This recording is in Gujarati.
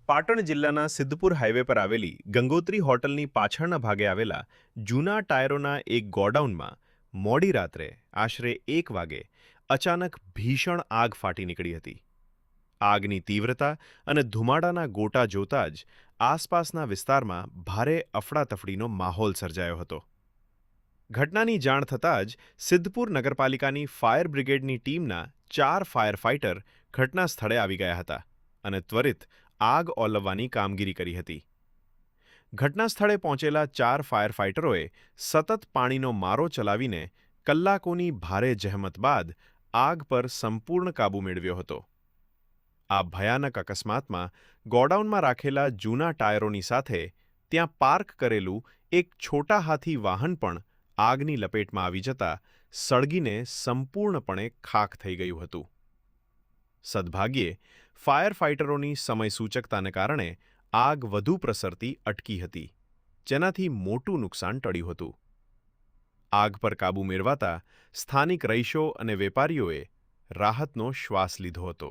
પાટણ જિલ્લાના સિદ્ધપુર હાઈવે પર આવેલી ગંગોત્રી હોટલની પાછળના ભાગે આવેલા જૂના ટાયરોના એક ગોડાઉનમાં મોડી રાત્રે આશરે 1 વાગે અચાનક ભીષણ આગ ફાટી નીકળી હતી. આગની તીવ્રતા અને ધુમાડાના ગોટા જોતા જ આસપાસના વિસ્તારમાં ભારે અફડાતફડીનો માહોલ સર્જાયો હતો. ઘટનાની જાણ થતાં જ સિદ્ધપુર નગરપાલિકાની ફાયર બ્રિગેડની ટીમના 4 ફાયર ફાઇટર ઘટના સ્થળે આવી ગયા હતા અને ત્વરિત આગ ઓલવવાની કામગીરી કરી હતી. ઘટના સ્થળે પહોંચેલા 4 ફાયર ફાઇટરોએ સતત પાણીનો મારો ચલાવીને કલાકોની ભારે જહેમત બાદ આગ પર સંપૂર્ણ કાબૂ મેળવ્યો હતો. આ ભયાનક અકસ્માતમાં ગોડાઉનમાં રાખેલા જૂના ટાયરોની સાથે ત્યાં પાર્ક કરેલું એક છોટા હાથી વાહન પણ આગની લપેટમાં આવી જતા સળગીને સંપૂર્ણપણે ખાખ થઈ ગયું હતું. સદભાગ્યે ફાયર ફાઇટરોની સમયસૂચકતાને કારણે આગ વધુ પ્રસરતી અટકી હતી, જેનાથી મોટું નુકસાન ટળ્યું હતું. આગ પર કાબૂ મેળવાતા સ્થાનિક રહીશો અને વેપારીઓએ રાહતનો શ્વાસ લીધો હતો.